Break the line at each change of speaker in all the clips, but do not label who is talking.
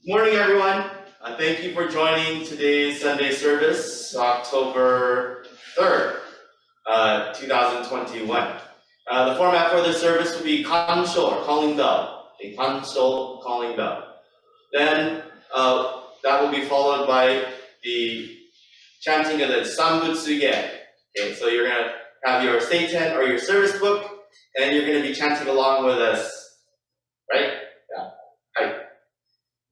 Morning, everyone. Thank you for joining today's Sunday service, October 3rd, 2021. The format for this service will be Kansho, or calling bell. A Kansho, calling bell. Then that will be followed by the chanting of the Sanbutsuge. Okay, so you're going to have your seiten or your service book, and you're going to be chanting along with us, right? Yeah. Hi.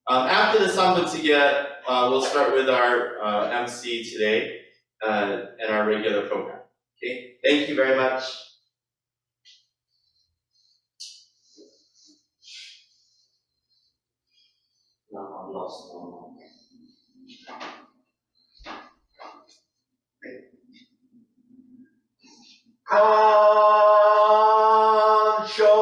After the Sanbutsuge, we'll start with our MC today and our regular program. Okay, thank you very much. No, I'm lost. Kansho.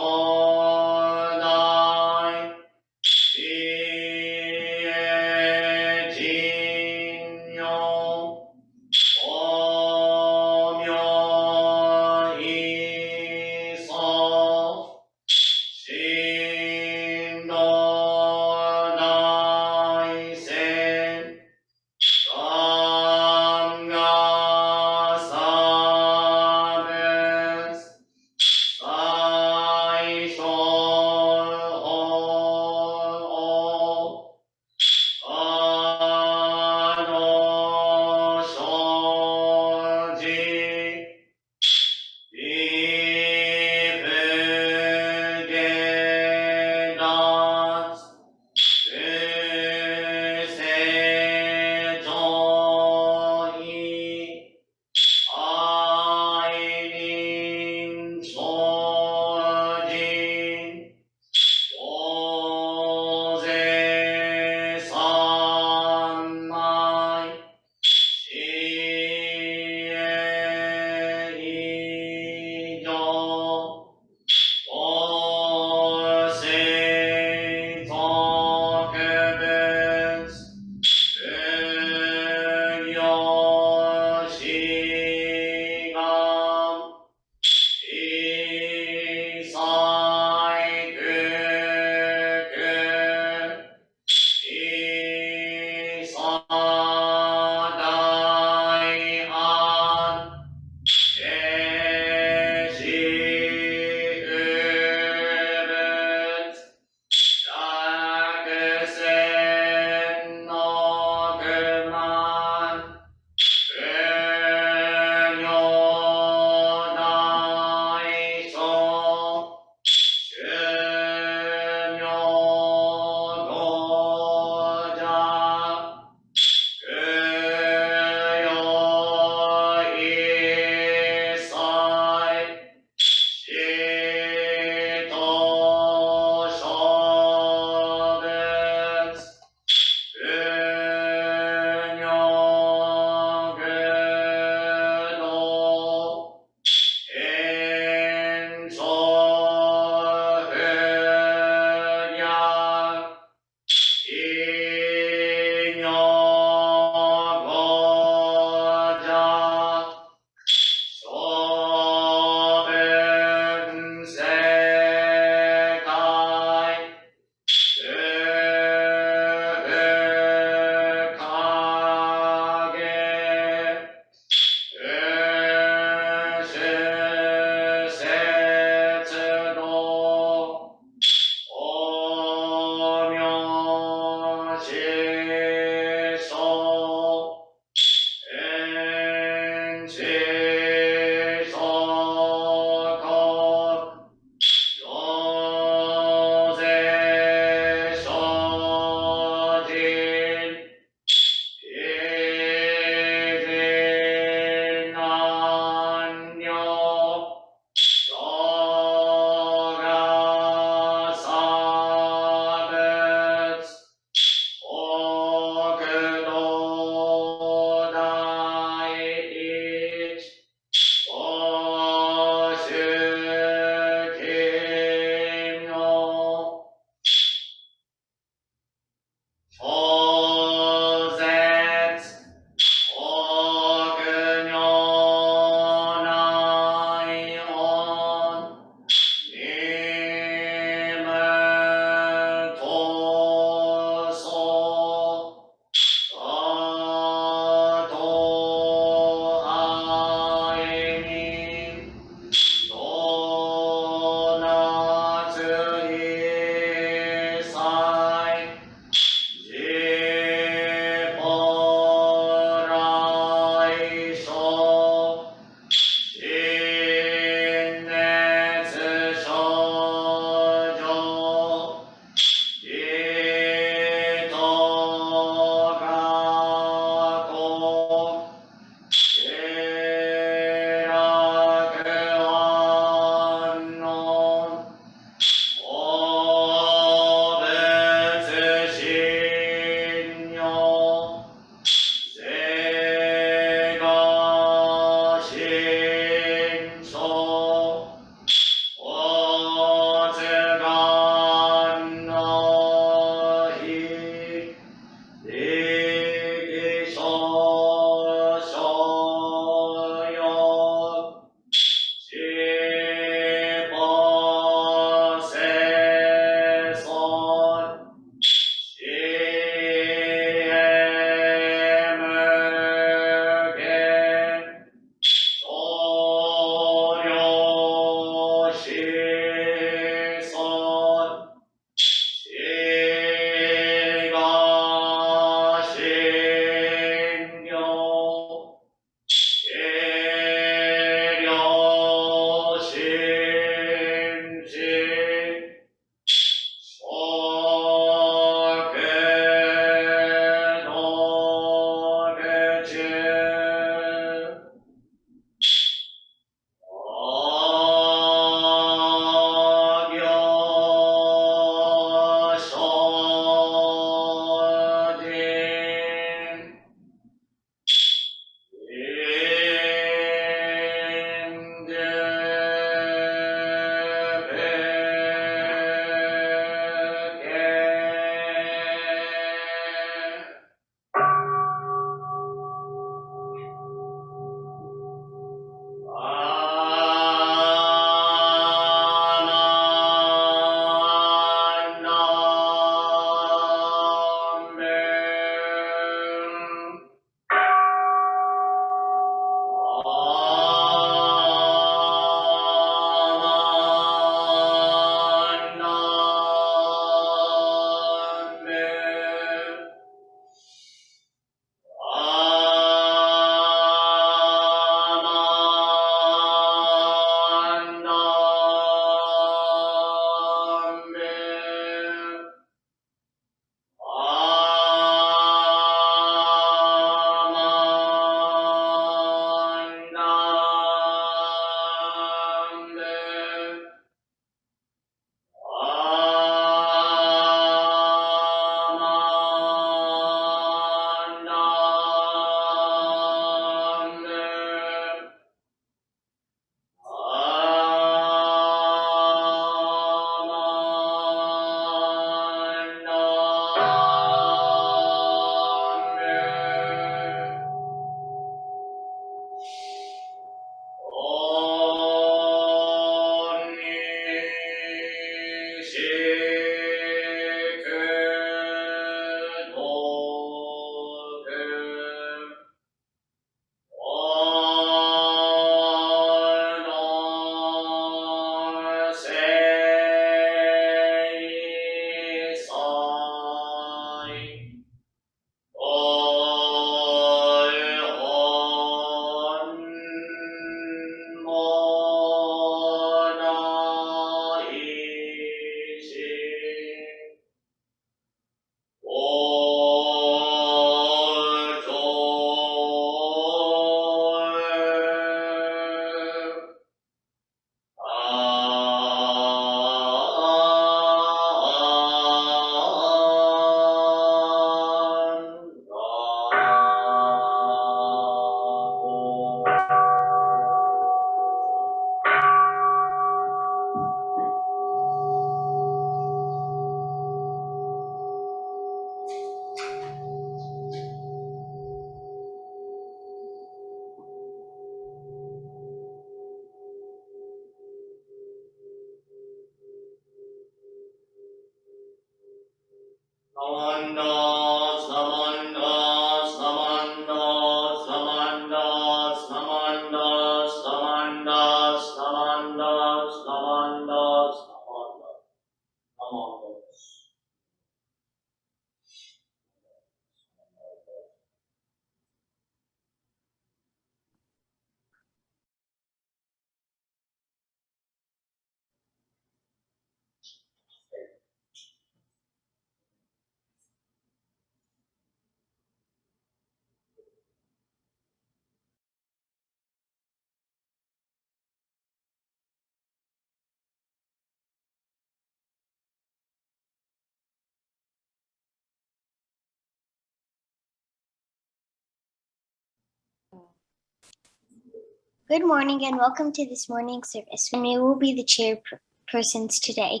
Good morning and welcome to this morning's service. We will be the chairpersons today.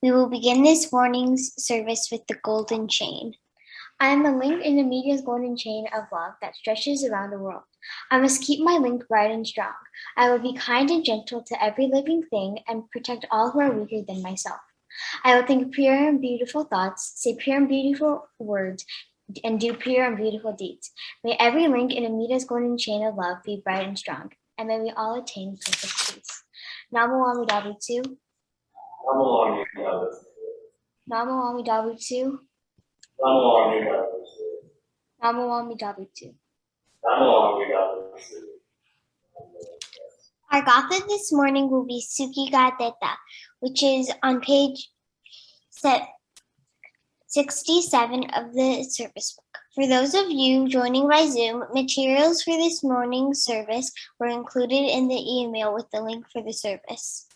We will begin this morning's service with the golden chain. I am a link in the media's golden chain of love that stretches around the world. I must keep my link bright and strong. I will be kind and gentle to every living thing and protect all who are weaker than myself. I will think pure and beautiful thoughts, say pure and beautiful words, and do pure and beautiful deeds. May every link in Amita's golden chain of love be bright and strong, and may we all attain perfect peace. Namo Amida Butsu.
Namo Amida Butsu.
Namo Amida Butsu.
Namo Amida Butsu.
Namo Amida Butsu.
Namo Amida Butsu.
Our Gatha this morning will be Tsuki ga Deta, which is on page 67 of the service book. For those of you joining by Zoom, materials for this morning's service were included in the email with the link for the service.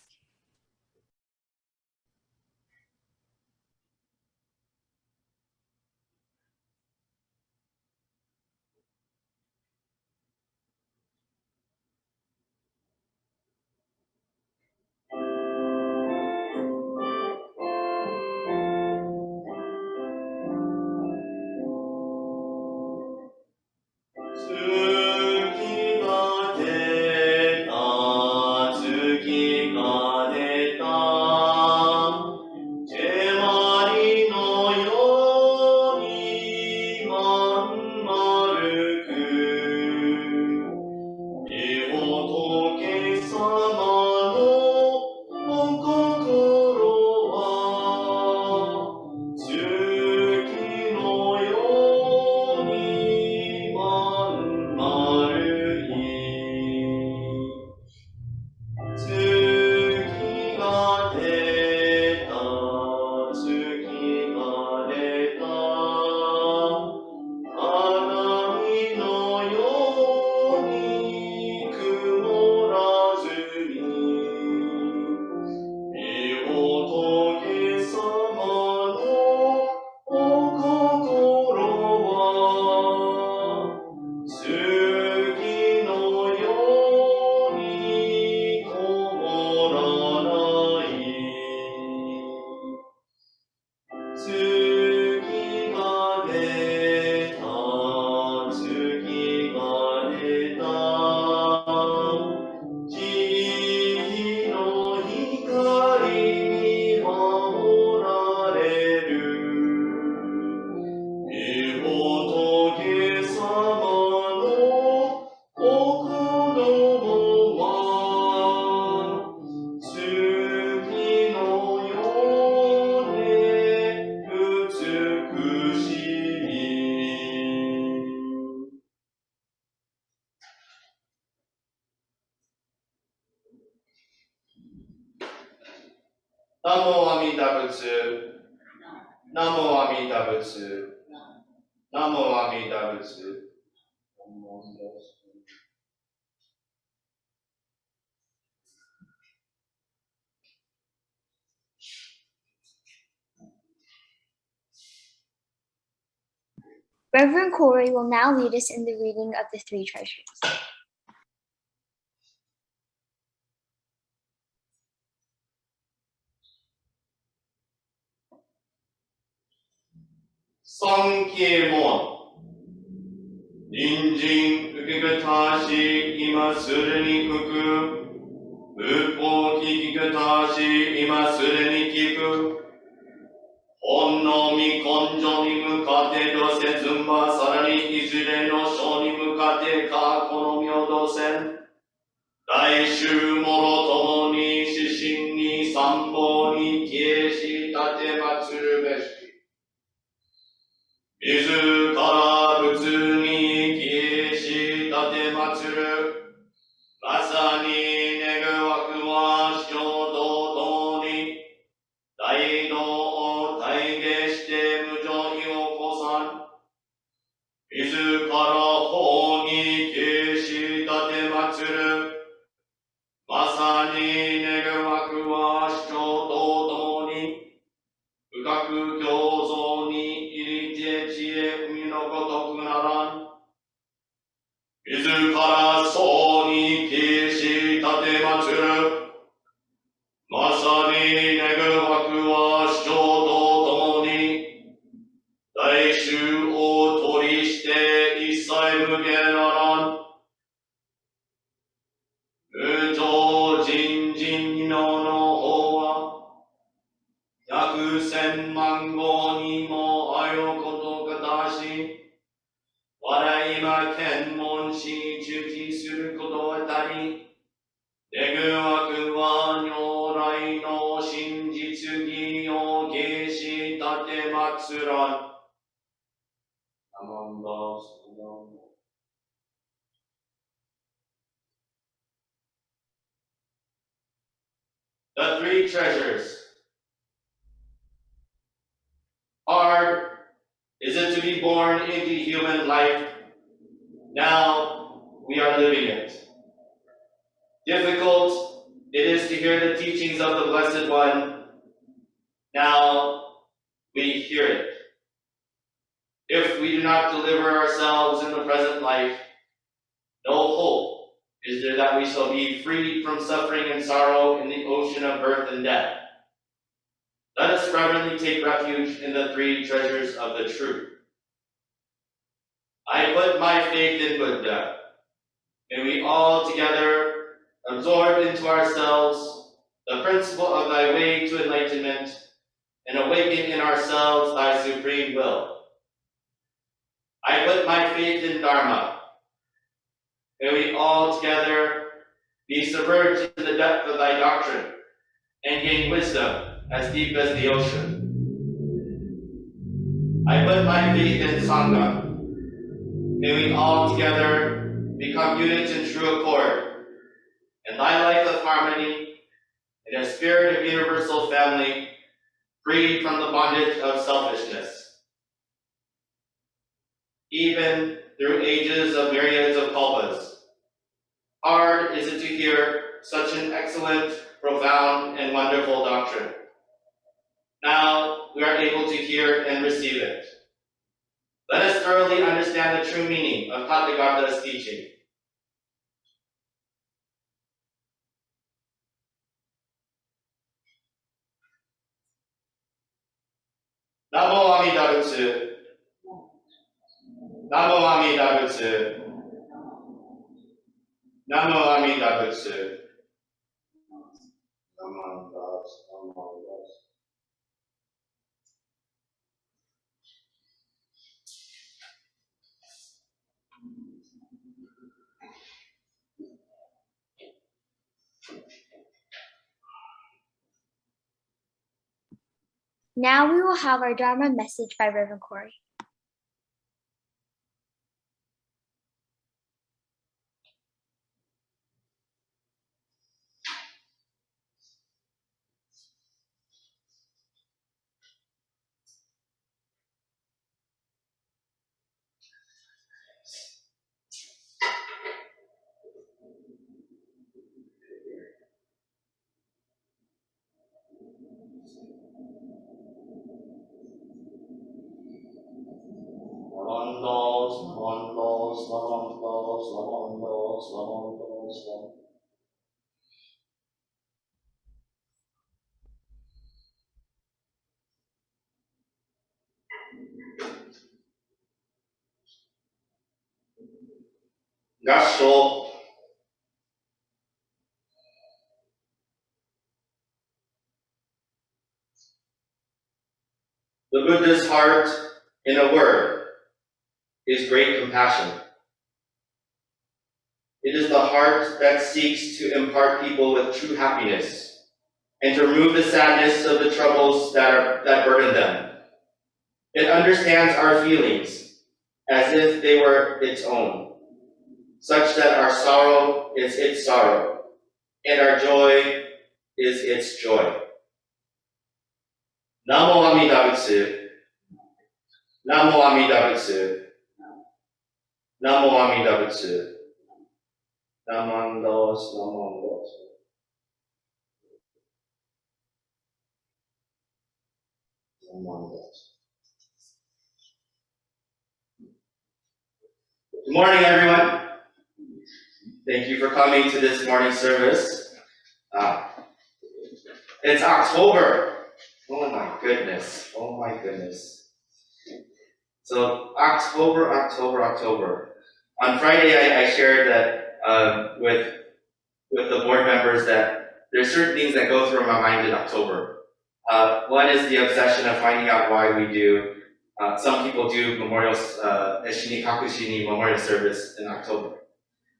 Namo Amida Butsu. Namo Amida Butsu. Namo Amida Butsu.
Reverend Kory will now lead us in the reading of the three treasures.
Sankye-mon. 隣人受けがたし今するに聞く。仏法聞きがたし今するに聞く。煩悩み根性に向かって土線順番さらにいずれの章に向かって過去の明土線来週もろともに指針に三方に消えし立て祭るべし自ら仏に消えし立て祭るまさに願わくは師匠と共に大道を体現して無常に起こさん自ら法に消し立て祭るまさに願わくは師匠と共に深く教蔵に入りて知恵海のごとくならん自ら僧に消し立て祭るまさに願わくは師匠と共に大衆を取りして一切無限ならん無常人人妙の法は百千万号にもあよことかたし我今検問し中期することあたり願わくは如来の真実義を下し立て祭らん。The three treasures. Hard is it to be born into human life? Now we are living it. Difficult it is to hear the teachings of the Blessed One. Now we hear it. If we do not deliver ourselves in the present life, no hope is there that we shall be freed from suffering and sorrow in the ocean of birth and death. Let us reverently take refuge in the three treasures of the truth. I put my faith in Buddha. May we all together absorb into ourselves the principle of thy way to enlightenment and awaken in ourselves thy supreme will. I put my faith in Dharma. May we all together be submerged in the depth of thy doctrine and gain wisdom as deep as the ocean. I put my faith in Sangha. May we all together become units in true accord, in thy life of harmony, in a spirit of universal family, freed from the bondage of selfishness. Even through ages of myriads of kalpas, hard is it to hear such an excellent, profound, and wonderful doctrine. Now we are able to hear and receive it. Let us thoroughly understand the true meaning of Tathagata's teaching. Namo Amida Butsu. Namo Amida Butsu. Namo Amida Butsu. Namo Amida.
Now we will have our Dharma message by Reverend Kory.
Kansho. Buddha's heart, in a word, is great compassion. It is the heart that seeks to impart people with true happiness and to remove the sadness of the troubles that burden them. It understands our feelings as if they were its own, such that our sorrow is its sorrow and our joy is its joy. Namo Amida Butsu. Namo Amida Butsu. Namo Amida Butsu. Namandos, namandos. Namandos. Good morning, everyone. Thank you for coming to this morning service. It's October. Oh my goodness. Oh my goodness. So October. On Friday, I shared that with the board members that there's certain things that go through my mind in October. One is the obsession of finding out why we do. Some people do Shinikakushini memorial service in October.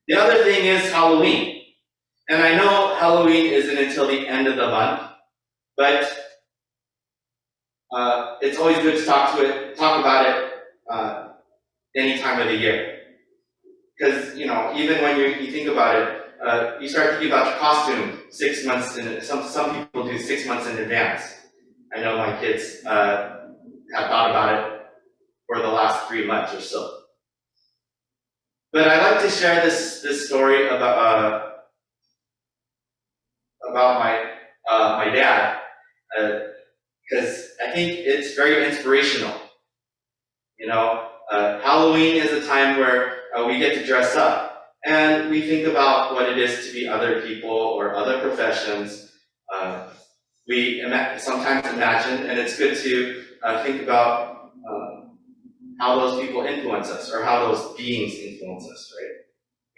The other thing is Halloween. And I know Halloween isn't until the end of the month, but it's always good to talk about it any time of the year. Because, even when you think about it, you start thinking about your costume 6 months in. Some people do 6 months in advance. I know my kids have thought about it for the last 3 months or so. But I'd like to share this story about my dad, because I think it's very inspirational. Halloween is a time where we get to dress up, and we think about what it is to be other people or other professions. We sometimes imagine, and it's good to think about how those people influence us, or how those beings influence us, right?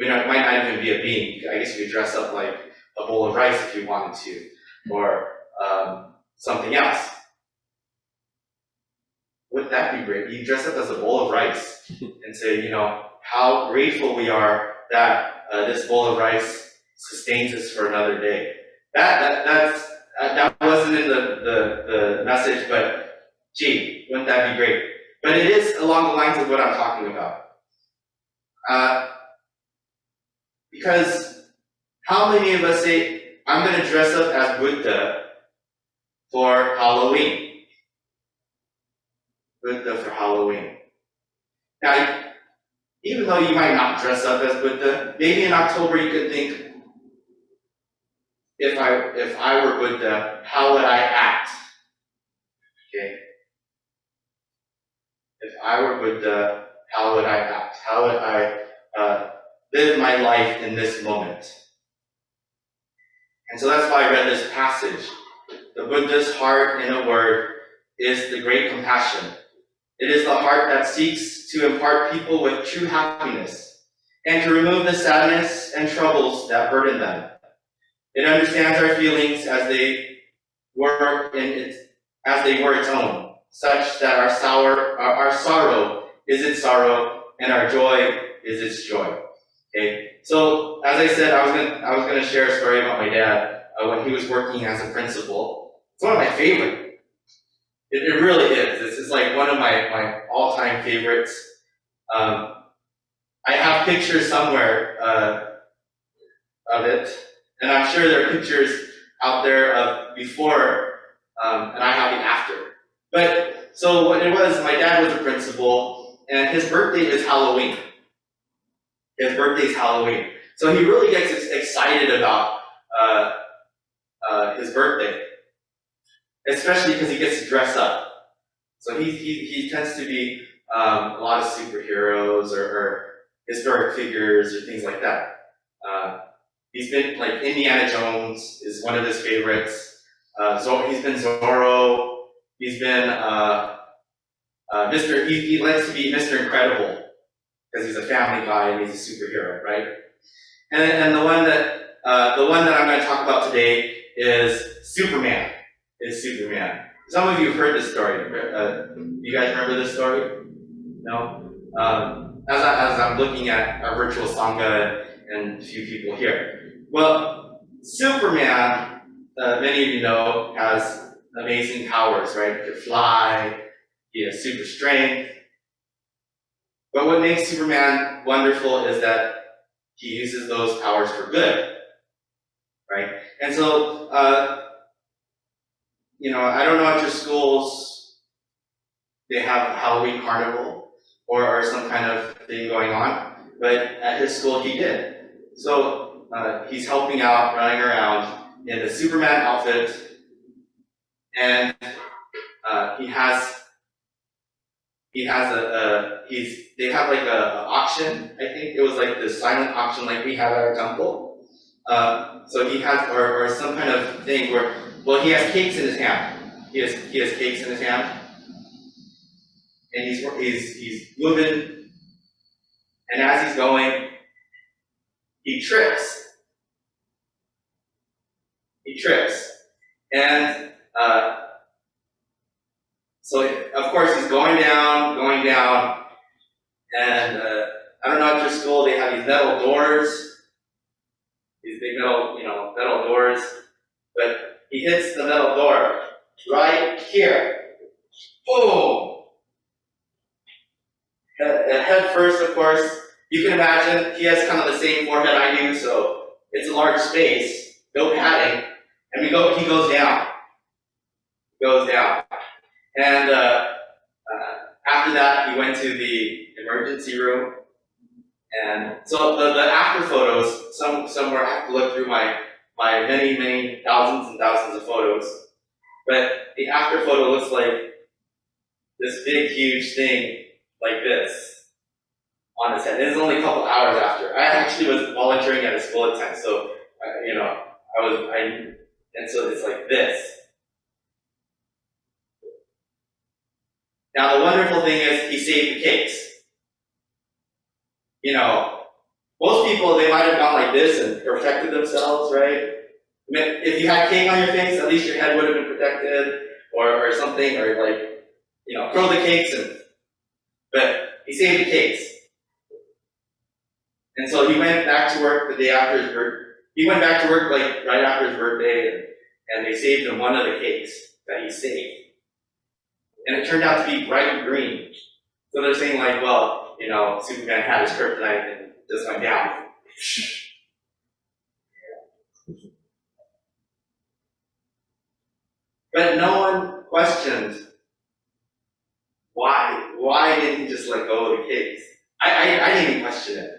It might not even be a being. I guess you could dress up like a bowl of rice if you wanted to, or something else. Wouldn't that be great? You dress up as a bowl of rice and say, how grateful we are that this bowl of rice sustains us for another day. That wasn't in the message, but gee, wouldn't that be great? But it is along the lines of what I'm talking about. Because how many of us say, I'm going to dress up as Buddha for Halloween? Buddha for Halloween. Now, even though you might not dress up as Buddha, maybe in October you could think, if I were Buddha, how would I act? Okay. If I were Buddha, how would I act? How would I live my life in this moment? And so that's why I read this passage. The Buddha's heart, in a word, is the great compassion. It is the heart that seeks to impart people with true happiness and to remove the sadness and troubles that burden them. It understands our feelings as they were its own, such that our sorrow is its sorrow and our joy is its joy. Okay. So as I said, I was gonna share a story about my dad when he was working as a principal. It's one of my favorite. It really is. This is like one of my all-time favorites. I have pictures somewhere of it, and I'm sure there are pictures out there of before, and I have the after. But so what it was, my dad was a principal, and his birthday is Halloween. His birthday is Halloween, so he really gets excited about his birthday. Especially because he gets to dress up. So he tends to be a lot of superheroes or historic figures or things like that. He's been like Indiana Jones is one of his favorites. He's been Zorro. He's been Mr. He likes to be Mr. Incredible because he's a family guy and he's a superhero, right? And the one that I'm going to talk about today is Superman. some of you have heard this story. You guys remember this story? No? As I'm looking at our virtual Sangha and a few people here. Well, Superman, many of you know, has amazing powers, right? He can fly, he has super strength. But what makes Superman wonderful is that he uses those powers for good, right? And so, I don't know if your schools, they have a Halloween carnival or some kind of thing going on, but at his school he did. So he's helping out, running around in the Superman outfit, and they have like a auction. I think it was like the silent auction like we have at our temple. So he has, or some kind of thing where, well, he has cakes in his hand. He has cakes in his hand, and he's moving, and as he's going, he trips. And so of course he's going down, and I don't know at your school they have these metal doors, these big metal doors, but he hits the metal door right here. Boom! Head first, of course. You can imagine he has kind of the same forehead I do, so it's a large space, no padding, and he goes down. And after that, he went to the emergency room. And so the after photos, somewhere I have to look through my many thousands and thousands of photos. But the after photo looks like this big, huge thing like this on his head. It was only a couple hours after. I actually was volunteering at a school at 10, so and so it's like this. Now the wonderful thing is he saved the cakes. Most people, they might have gone like this and protected themselves, right? I mean, if you had cake on your face, at least your head would have been protected, or something, or throw the cakes in. But he saved the cakes. And so he went back to work the day after his birthday. He went back to work like right after his birthday, and they saved him one of the cakes that he saved. And it turned out to be bright green. So they're saying like, well, Superman had his kryptonite and just went down. But no one questioned why didn't he just let go of the cakes? I didn't even question it.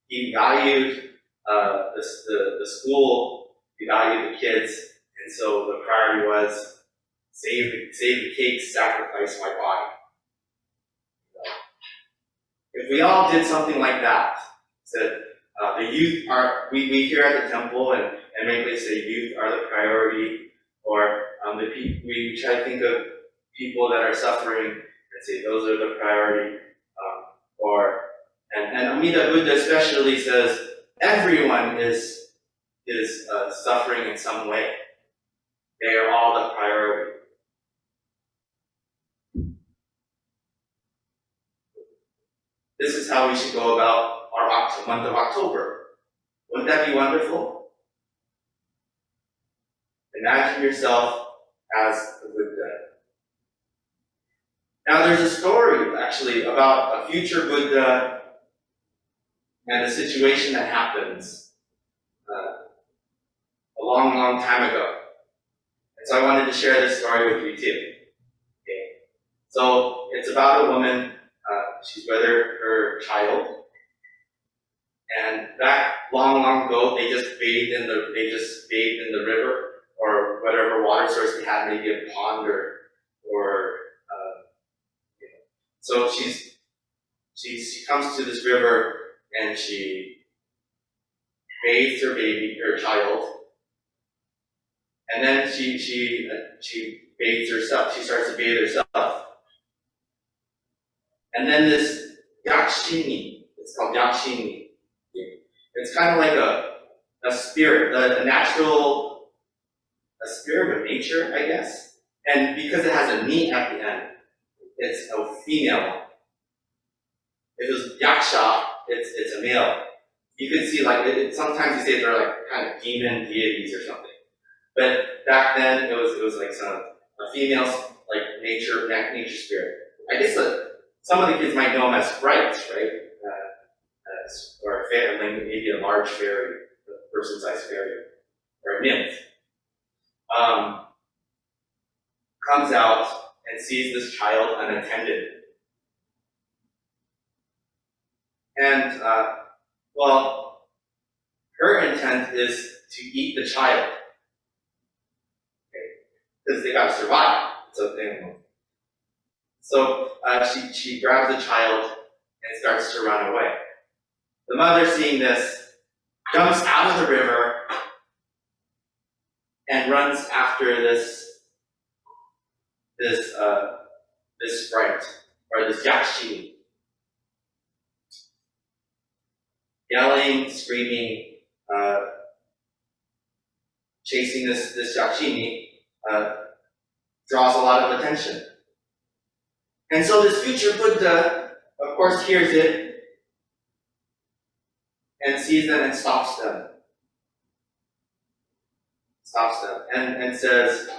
He valued the school, he valued the kids, and so the priority was save the cakes, sacrifice my body. If we all did something like that, said the youth are, we here at the temple, and mainly say youth are the priority, or we try to think of people that are suffering and say those are the priority, and Amida Buddha especially says everyone is suffering in some way. They are all the priority. This is how we should go about our month of October. Wouldn't that be wonderful? Imagine yourself as the Buddha. Now there's a story actually about a future Buddha and a situation that happens a long time ago. And so I wanted to share this story with you too. Okay. So it's about a woman. She's with her child, and back long ago, they just bathed in the river or whatever water source they had, maybe a pond or so she comes to this river and she bathes her child, and then she bathes herself. She starts to bathe herself. And then this yakshini, it's called yakshini. It's kind of like a spirit, a spirit of nature, I guess. And because it has a ni at the end, it's a female one. If it was yaksha, it's a male. You could see like sometimes you say they're like kind of demon deities or something. But back then it was like a female like nature spirit. I guess some of the kids might know them as sprites, right? Or a fairy, like maybe a large fairy, a person-sized fairy, or a nymph. Comes out and sees this child unattended. And, well, her intent is to eat the child. Because they gotta survive. So she grabs the child and starts to run away. The mother, seeing this, jumps out of the river and runs after this sprite, or this yakshini. Yelling, screaming, chasing this yakshini draws a lot of attention. And so this future Buddha, of course, hears it and sees them and stops them. And says,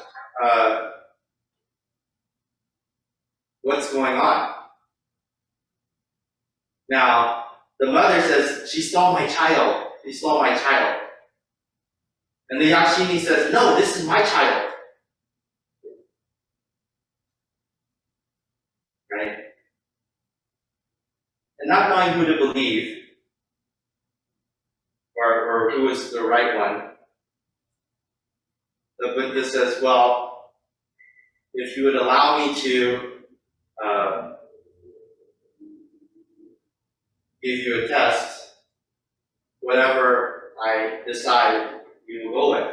what's going on? Now, the mother says, she stole my child. And the yakshini says, no, this is my child. Right? And not knowing who to believe, or who is the right one, the Buddha says, well, if you would allow me to give you a test, whatever I decide, you will go with.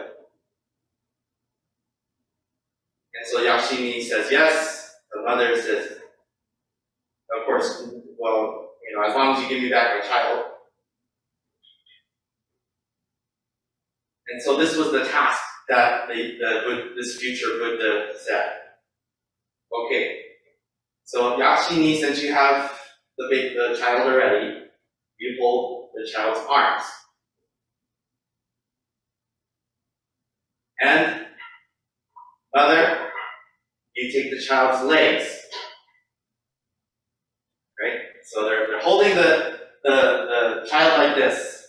And so Yakshini says yes. The mother says, of course, well, as long as you give me back my child. And so this was the task that this future Buddha said. Okay, so Yakshini, since you have the child already, you hold the child's arms. And mother, you take the child's legs. Right? So they're holding the child like this.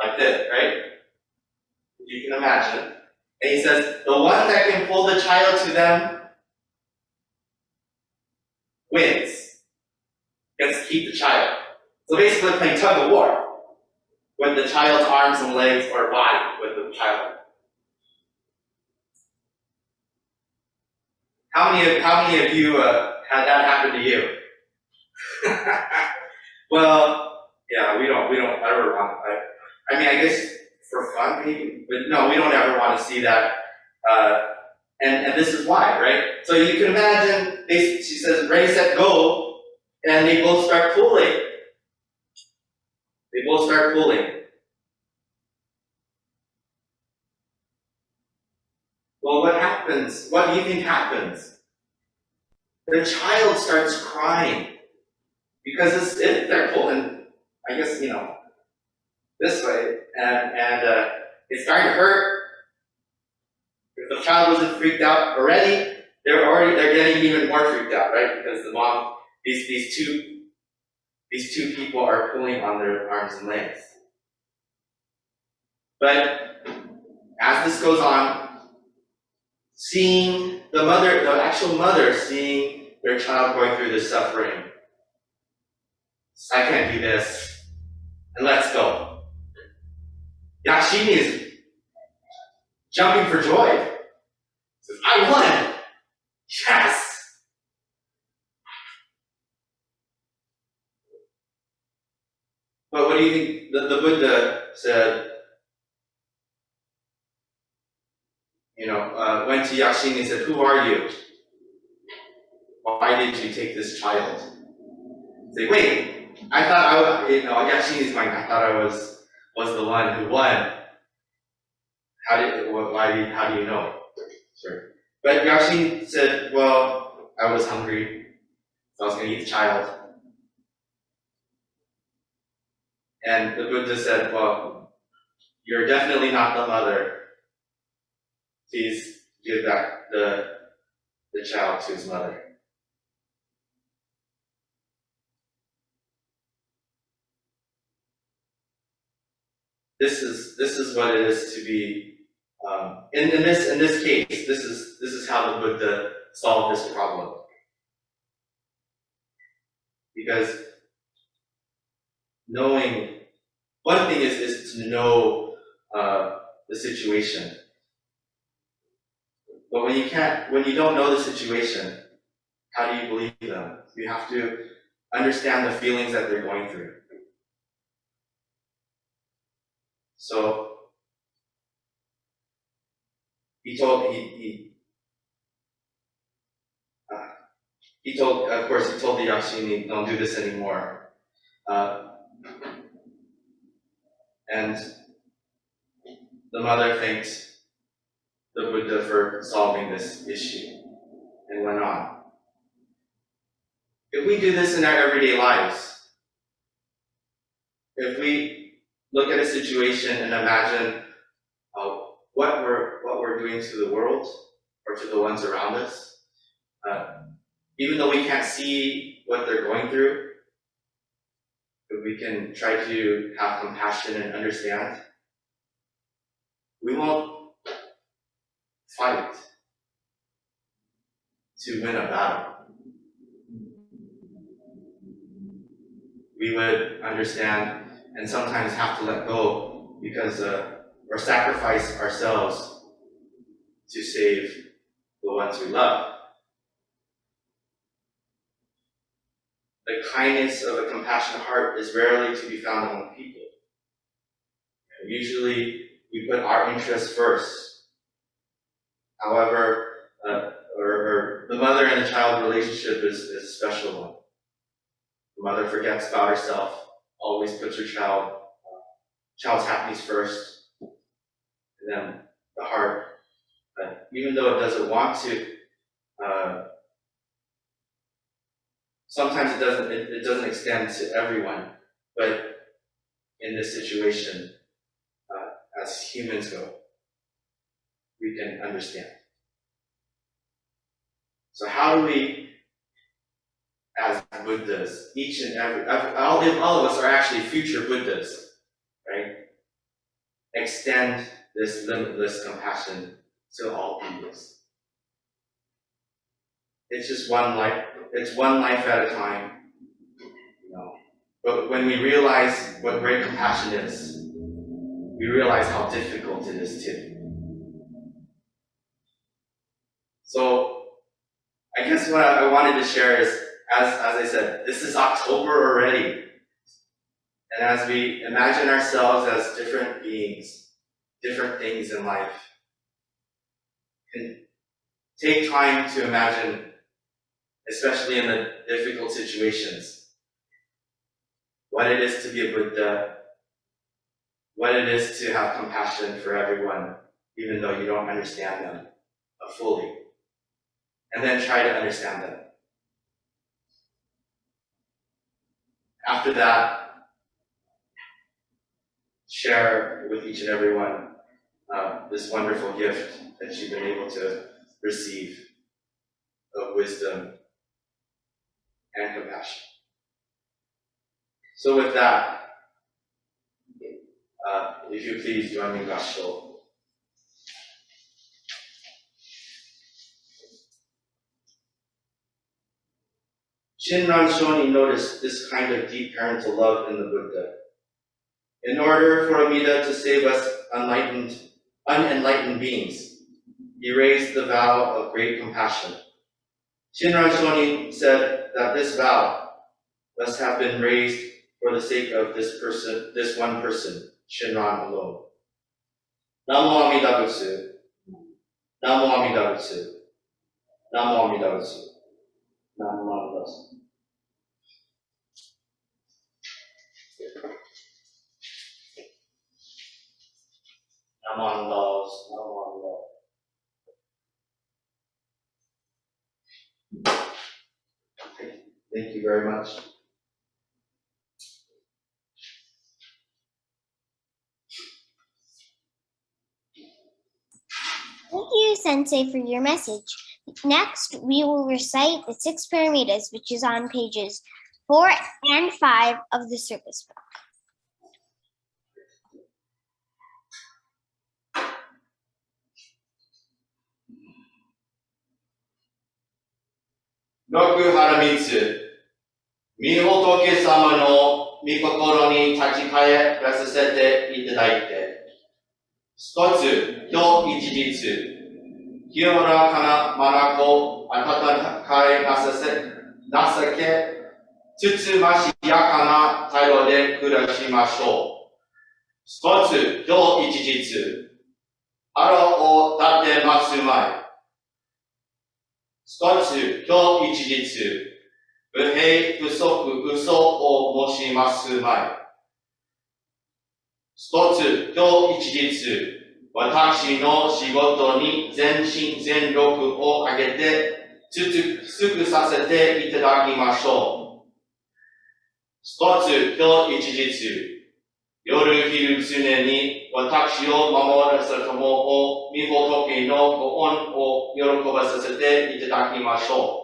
Like this, right? You can imagine. And he says, the one that can pull the child to them wins. Gets to keep the child. So basically playing tug of war with the child's arms and legs, or body with the child. How many of you had that happen to you? Well, yeah, we don't ever want. I mean, I guess for fun maybe, but no, we don't ever want to see that. And this is why, right? So you can imagine. She says, "Ready, set, go," and they both start pulling. Well, what happens? What do you think happens? The child starts crying because they're pulling, I guess, this way, and it's starting to hurt. If the child wasn't freaked out already, they're getting even more freaked out, right? Because the mom, these two people are pulling on their arms and legs. But as this goes on, seeing the actual mother seeing their child going through this suffering, I can't do this, and let's go. Yakshini is jumping for joy. Says, I won! Yes! But what do you think the Buddha said? Went to Yakshini and said, who are you? Why did you take this child? Say, wait, I thought Yakshini's mind, I thought I was the one who won. how do you know? Sure. But Yashin said, well, I was hungry, so I was going to eat the child. And the Buddha said, well, you're definitely not the mother. Please give back the child to his mother. This is what it is to be. In this case, this is how the Buddha solved this problem. Because knowing, one thing is to know the situation. But when you don't know the situation, how do you believe them? You have to understand the feelings that they're going through. So he told, of course, he told the Yakshini, don't do this anymore. And the mother thanked the Buddha for solving this issue and went on. If we do this in our everyday lives, if we look at a situation and imagine what we're doing to the world or to the ones around us, even though we can't see what they're going through, if we can try to have compassion and understand, we won't fight to win a battle. We would understand and sometimes have to let go because or sacrifice ourselves to save the ones we love. The kindness of a compassionate heart is rarely to be found among people. Usually we put our interests first. However, or the mother and the child relationship is a special one. The mother forgets about herself, always puts her child's happiness first, and then the heart. Even though it doesn't want to, sometimes it doesn't extend to everyone, but in this situation, as humans go, we can understand. So how do we, as Buddhas, each and every, all of us are actually future Buddhas, right? Extend this limitless compassion to all beings. It's just one life at a time, you know. But when we realize what great compassion is, we realize how difficult it is too. So I guess what I wanted to share is, as I said, this is October already. And as we imagine ourselves as different beings, different things in life, and take time to imagine, especially in the difficult situations, what it is to be a Buddha, what it is to have compassion for everyone, even though you don't understand them fully. And then try to understand them. After that, share with each and everyone this wonderful gift that you've been able to receive of wisdom and compassion. So with that, if you please join me in Gassho. Shinran Shoni noticed this kind of deep parental love in the Buddha. In order for Amida to save us unenlightened beings, he raised the vow of great compassion. Shinran Shoni said that this vow must have been raised for the sake of this one person, Shinran alone. Namo Amida Butsu. Namo Amida Butsu. Namo Amida Butsu. Namo Amida Butsu. Namo Amida Butsu. you very much.
Thank you, Sensei, for your message. Next, we will recite the 6 Paramitas, which is on pages 4 and 5 of the service book.
Roku Haramitsu, mi hotoke sama no mi kokoro ni tachikae rasasete itadaite. 一つ、今日一日、清らかな眼温かいなさせ、情け、つつましやかな態度で暮らしましょう。一つ、今日一日、あろを立てますまい。一つ、今日一日、不平不足嘘を申しますまい。一つ、今日一日、私の仕事に全身全力を挙げて尽くさせていただきましょう。一つ、今日一日、夜昼常に私を守らせる友を御仏のご恩を喜ばさせていただきましょう。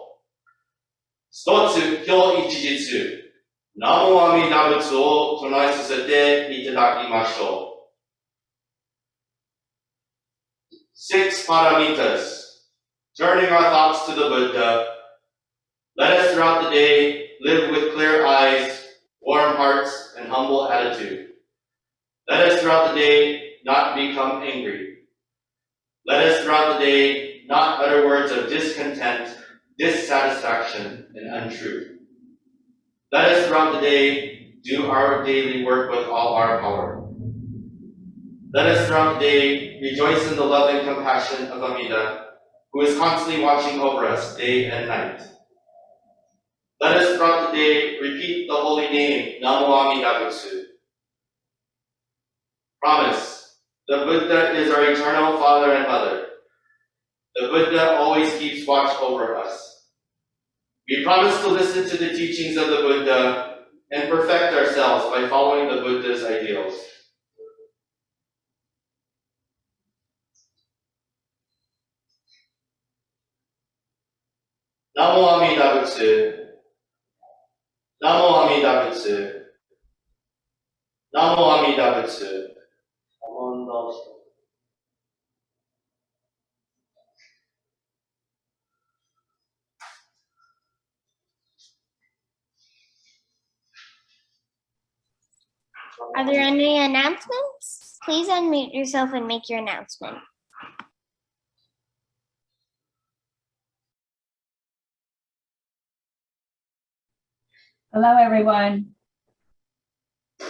一つ、今日一日、南無阿弥陀仏を唱えさせていただきましょう。6 Paramitas, turning our thoughts to the Buddha. Let us throughout the day live with clear eyes, warm hearts, and humble attitude. Let us throughout the day not become angry. Let us throughout the day not utter words of discontent, dissatisfaction, and untruth. Let us throughout the day do our daily work with all our power. Let us throughout the day rejoice in the love and compassion of Amida, who is constantly watching over us day and night. Let us throughout the day repeat the holy name, Namo Amida Butsu. Promise, the Buddha is our eternal Father and Mother. The Buddha always keeps watch over us. We promise to listen to the teachings of the Buddha and perfect ourselves by following the Buddha's ideals. Namo Amida Butsu. Namo Amida Butsu. Namo Amida Butsu.
Are there any announcements? Please unmute yourself and make your announcement.
Hello, everyone.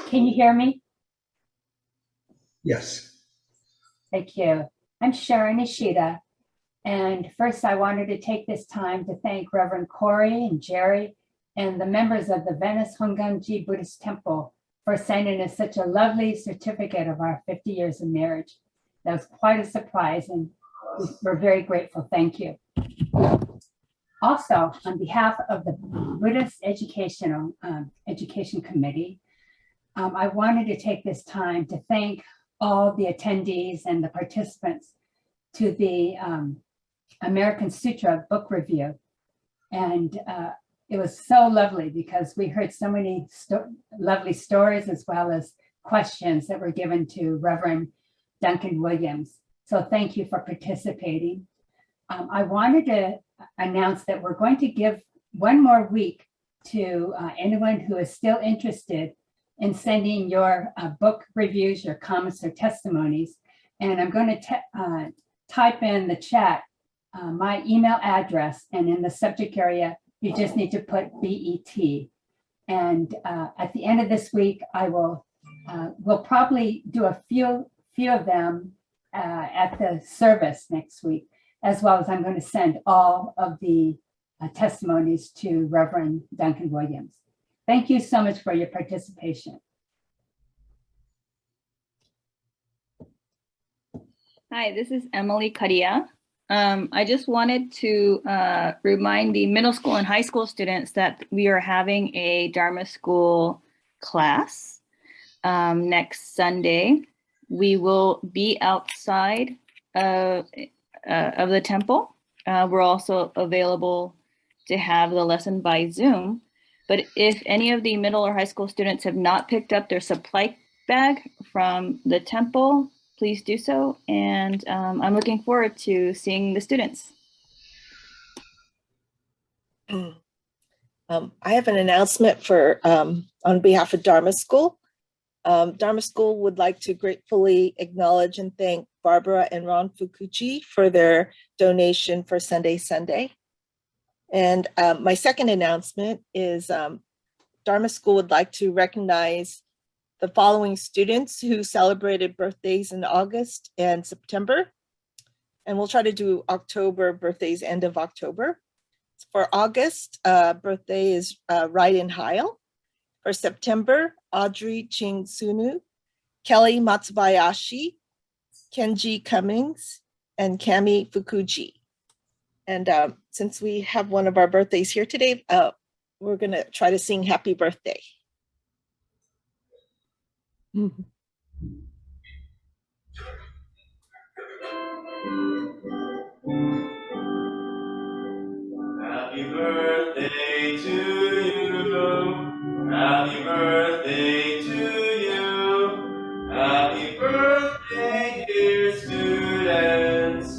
Can you hear me?
Yes.
Thank you. I'm Sharon Ishida. And first, I wanted to take this time to thank Reverend Kory and Jerry and the members of the Venice Honganji Buddhist Temple for sending us such a lovely certificate of our 50 years of marriage. That was quite a surprise, and we're very grateful. Thank you. Also, on behalf of the Buddhist Education Committee, I wanted to take this time to thank all the attendees and the participants to the American Sutra book review. And it was so lovely because we heard so many lovely stories as well as questions that were given to Reverend Duncan Williams. So thank you for participating. I wanted to announce that we're going to give one more week to anyone who is still interested in sending your book reviews, your comments or testimonies. And I'm going to type in the chat my email address, and in the subject area, you just need to put BET. And at the end of this week, I will we'll probably do a few of them at the service next week, as well as I'm going to send all of the testimonies to Reverend Duncan Williams. Thank you so much for your participation.
Hi, this is Emily Karia.
I just wanted to remind the middle school and high school students that we are having a Dharma school class next Sunday. We will be outside of the temple. We're also available to have the lesson by Zoom. But if any of the middle or high school students have not picked up their supply bag from the temple, please do so. And I'm looking forward to seeing the students.
I have an announcement for on behalf of Dharma School. Dharma School would like to gratefully acknowledge and thank Barbara and Ron Fukuchi for their donation for Sunday Sunday. And my second announcement is Dharma School would like to recognize the following students who celebrated birthdays in August and September. And we'll try to do October birthdays, end of October. For August, birthday is Raiden Heil. For September, Audrey Ching Sunu, Kelly Matsubayashi, Kenji Cummings, and Kami Fukuji. And since we have one of our birthdays here today, we're gonna try to sing happy birthday.
Happy birthday to you. Happy birthday to you. Happy birthday, dear students.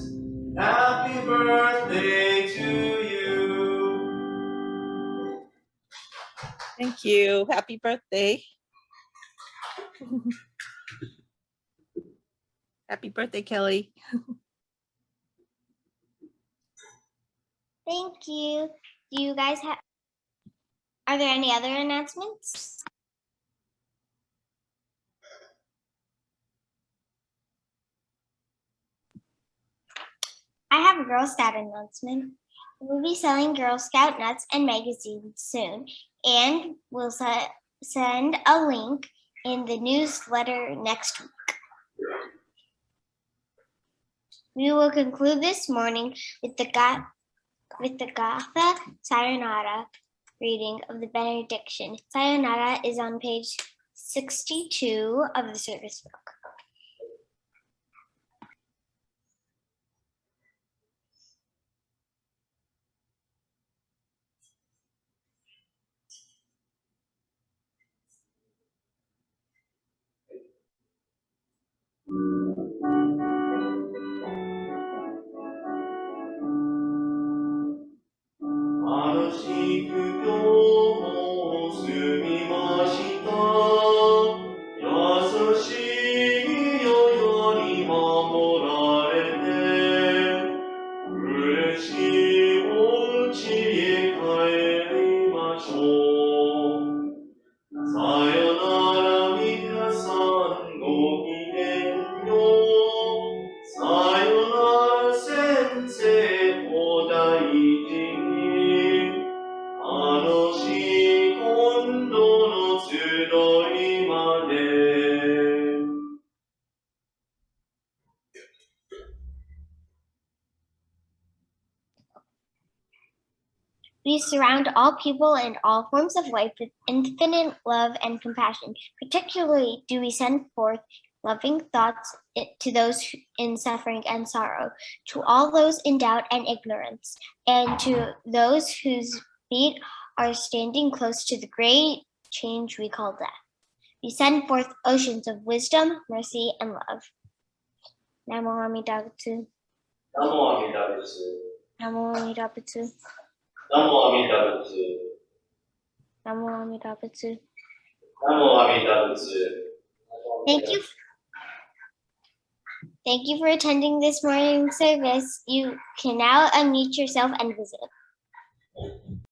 Happy birthday to you.
Thank you. Happy birthday. Happy birthday, Kelly.
Thank you. Do you guys have, are there any other announcements? I have a Girl Scout announcement. We'll be selling Girl Scout nuts and magazines soon, and we'll send a link in the newsletter next week. We will conclude this morning with the Gatha Sayonara reading of the Benediction. Sayonara is on page 62 of the service book. We surround all people and all forms of life with infinite love and compassion. Particularly do we send forth loving thoughts to those in suffering and sorrow, to all those in doubt and ignorance, and to those whose feet are standing close to the great change we call death. We send forth oceans of wisdom, mercy, and love. Namo Amida Butsu.
Namo Amida Butsu.
Namo Amida Butsu.
Namo Amida Butsu.
Namo Amida Butsu.
Namo Amida Butsu.
Thank you for attending this morning service. You can now unmute yourself and visit.